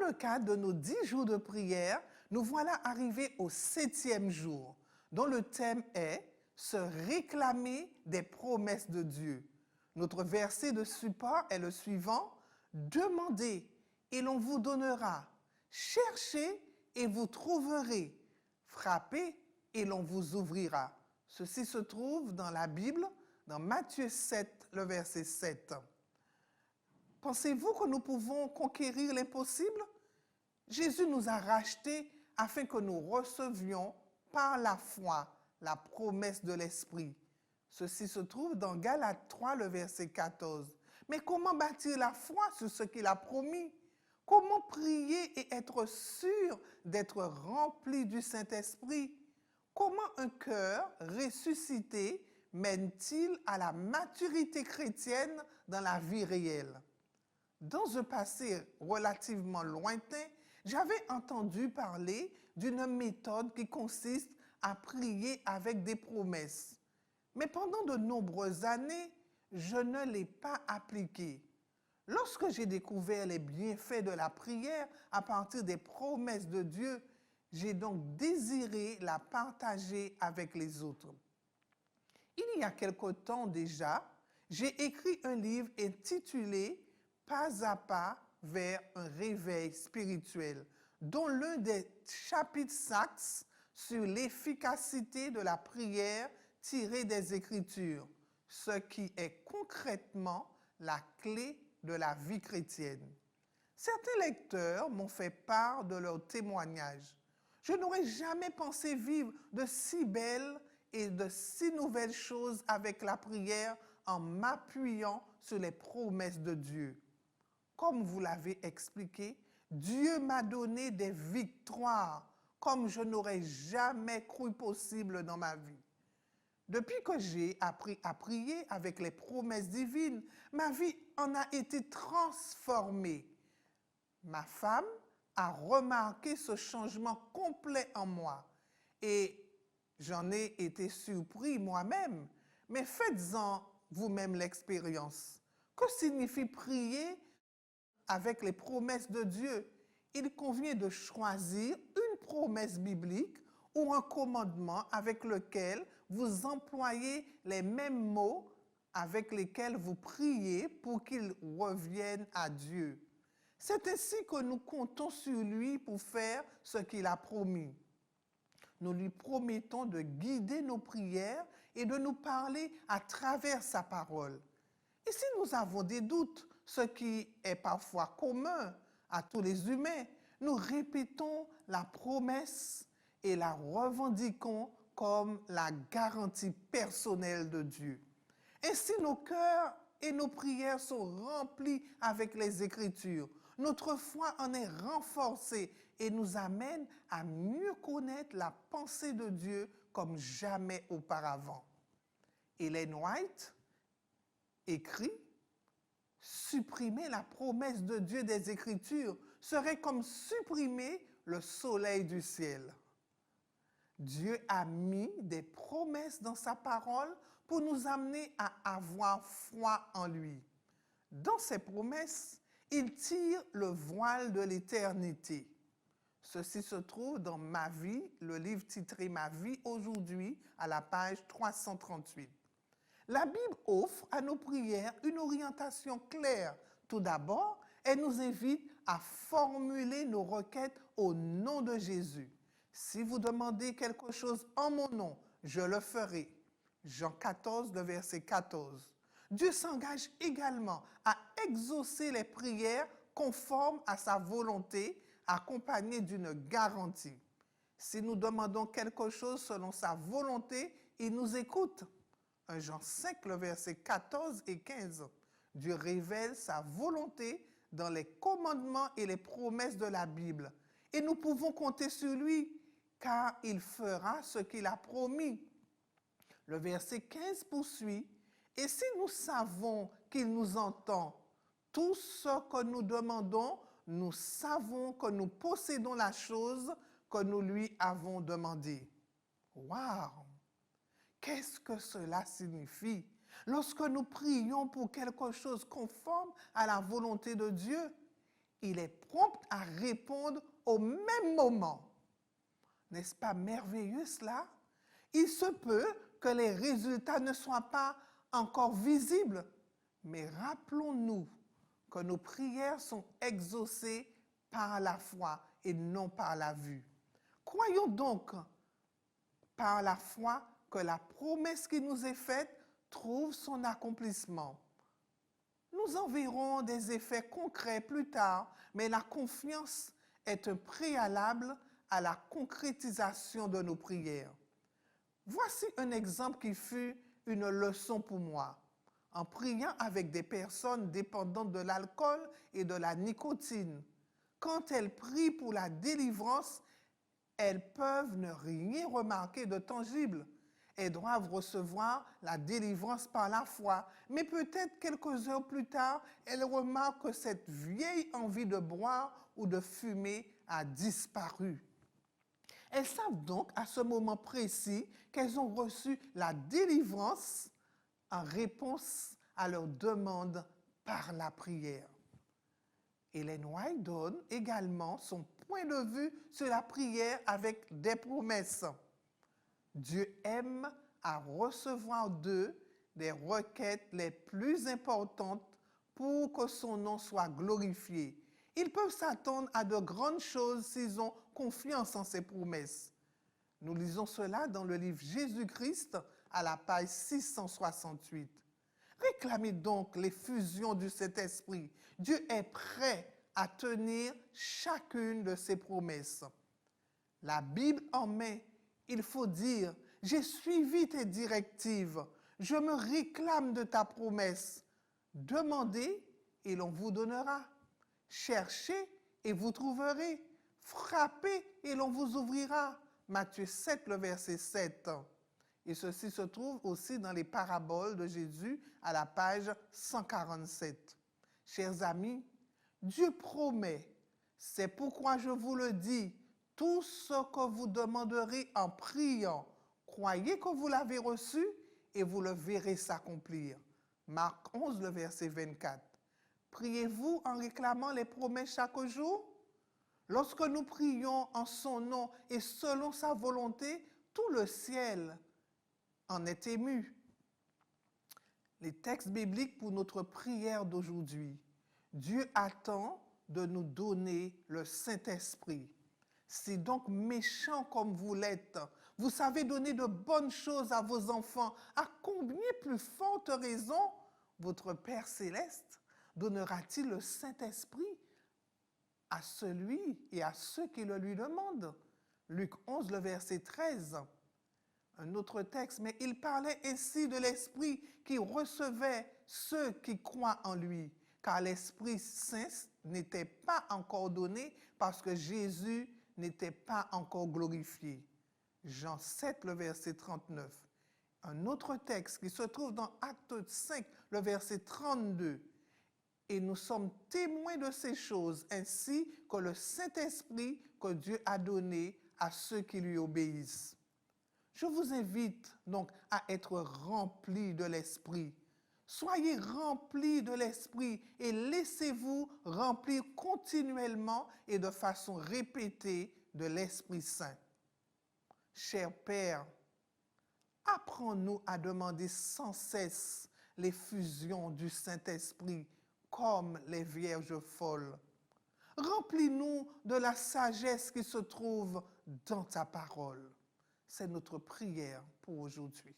le cadre de nos 10 jours de prière, nous voilà arrivés au 7e jour, dont le thème est « Se réclamer des promesses de Dieu ». Notre verset de support est le suivant « Demandez et l'on vous donnera, cherchez et vous trouverez, frappez et l'on vous ouvrira ». Ceci se trouve dans la Bible, dans Matthieu 7, le verset 7. Pensez-vous que nous pouvons conquérir l'impossible? Jésus nous a rachetés afin que nous recevions par la foi la promesse de l'Esprit. Ceci se trouve dans Galates 3, le verset 14. Mais comment bâtir la foi sur ce qu'il a promis? Comment prier et être sûr d'être rempli du Saint-Esprit? Comment un cœur ressuscité mène-t-il à la maturité chrétienne dans la vie réelle? Dans un passé relativement lointain, j'avais entendu parler d'une méthode qui consiste à prier avec des promesses. Mais pendant de nombreuses années, je ne l'ai pas appliquée. Lorsque j'ai découvert les bienfaits de la prière à partir des promesses de Dieu, j'ai donc désiré la partager avec les autres. Il y a quelque temps déjà, j'ai écrit un livre intitulé « Pas à pas vers un réveil spirituel », dont l'un des chapitres s'axe sur l'efficacité de la prière tirée des Écritures, ce qui est concrètement la clé de la vie chrétienne. Certains lecteurs m'ont fait part de leurs témoignages. Je n'aurais jamais pensé vivre de si belles et de si nouvelles choses avec la prière en m'appuyant sur les promesses de Dieu. Comme vous l'avez expliqué, Dieu m'a donné des victoires comme je n'aurais jamais cru possible dans ma vie. Depuis que j'ai appris à prier avec les promesses divines, ma vie en a été transformée. Ma femme a remarqué ce changement complet en moi et j'en ai été surpris moi-même. Mais faites-en vous-même l'expérience. Que signifie prier avec les promesses de Dieu? Il convient de choisir une promesse biblique ou un commandement avec lequel vous employez les mêmes mots avec lesquels vous priez pour qu'ils reviennent à Dieu. C'est ainsi que nous comptons sur lui pour faire ce qu'il a promis. Nous lui promettons de guider nos prières et de nous parler à travers sa parole. Et si nous avons des doutes, ce qui est parfois commun à tous les humains, nous répétons la promesse et la revendiquons comme la garantie personnelle de Dieu. Ainsi, nos cœurs et nos prières sont remplis avec les Écritures. Notre foi en est renforcée et nous amène à mieux connaître la pensée de Dieu comme jamais auparavant. Ellen White écrit « Supprimer la promesse de Dieu des Écritures serait comme supprimer le soleil du ciel. » Dieu a mis des promesses dans sa parole pour nous amener à avoir foi en lui. Dans ces promesses, il tire le voile de l'éternité. Ceci se trouve dans Ma vie, le livre titré Ma vie aujourd'hui, à la page 338. La Bible offre à nos prières une orientation claire. Tout d'abord, elle nous invite à formuler nos requêtes au nom de Jésus. Si vous demandez quelque chose en mon nom, je le ferai. Jean 14, le verset 14. Dieu s'engage également à exaucer les prières conformes à sa volonté, accompagnées d'une garantie. Si nous demandons quelque chose selon sa volonté, il nous écoute. 1 Jean 5, le verset 14 et 15. Dieu révèle sa volonté dans les commandements et les promesses de la Bible. Et nous pouvons compter sur lui, car il fera ce qu'il a promis. Le verset 15 poursuit. Et si nous savons qu'il nous entend, tout ce que nous demandons, nous savons que nous possédons la chose que nous lui avons demandée. Waouh! Qu'est-ce que cela signifie? Lorsque nous prions pour quelque chose conforme à la volonté de Dieu, il est prompt à répondre au même moment. N'est-ce pas merveilleux cela? Il se peut que les résultats ne soient pas encore visibles, mais rappelons-nous que nos prières sont exaucées par la foi et non par la vue. Croyons donc par la foi que la promesse qui nous est faite trouve son accomplissement. Nous en verrons des effets concrets plus tard, mais la confiance est un préalable à la concrétisation de nos prières. Voici un exemple qui fut une leçon pour moi. En priant avec des personnes dépendantes de l'alcool et de la nicotine, quand elles prient pour la délivrance, elles peuvent ne rien remarquer de tangible. Elles doivent recevoir la délivrance par la foi, mais peut-être quelques heures plus tard, elles remarquent que cette vieille envie de boire ou de fumer a disparu. Elles savent donc à ce moment précis qu'elles ont reçu la délivrance en réponse à leur demande par la prière. Ellen White donne également son point de vue sur la prière avec des promesses. Dieu aime à recevoir d'eux des requêtes les plus importantes pour que son nom soit glorifié. Ils peuvent s'attendre à de grandes choses s'ils ont confiance en ses promesses. Nous lisons cela dans le livre Jésus-Christ à la page 668. Réclamez donc l'effusion du Saint-Esprit. Dieu est prêt à tenir chacune de ses promesses. La Bible en main, il faut dire, j'ai suivi tes directives, je me réclame de ta promesse. Demandez et l'on vous donnera. Cherchez et vous trouverez. Frappez et l'on vous ouvrira. Matthieu 7, le verset 7. Et ceci se trouve aussi dans les paraboles de Jésus à la page 147. Chers amis, Dieu promet, c'est pourquoi je vous le dis, tout ce que vous demanderez en priant, croyez que vous l'avez reçu et vous le verrez s'accomplir. Marc 11, le verset 24. Priez-vous en réclamant les promesses chaque jour? Lorsque nous prions en son nom et selon sa volonté, tout le ciel en est ému. Les textes bibliques pour notre prière d'aujourd'hui. Dieu attend de nous donner le Saint-Esprit. C'est donc méchant comme vous l'êtes. Vous savez donner de bonnes choses à vos enfants. À combien plus forte raison votre Père céleste donnera-t-il le Saint-Esprit à celui et à ceux qui le lui demandent? Luc 11, le verset 13. Un autre texte, mais il parlait ainsi de l'Esprit qui recevait ceux qui croient en lui, car l'Esprit Saint n'était pas encore donné parce que Jésus n'était pas encore glorifié. Jean 7, le verset 39. Un autre texte qui se trouve dans Actes 5, le verset 32. Et nous sommes témoins de ces choses, ainsi que le Saint-Esprit que Dieu a donné à ceux qui lui obéissent. Je vous invite donc à être remplis de l'Esprit. Soyez remplis de l'Esprit et laissez-vous remplir continuellement et de façon répétée de l'Esprit Saint. Cher Père, apprends-nous à demander sans cesse l'effusion du Saint-Esprit comme les vierges folles. Remplis-nous de la sagesse qui se trouve dans ta parole. C'est notre prière pour aujourd'hui.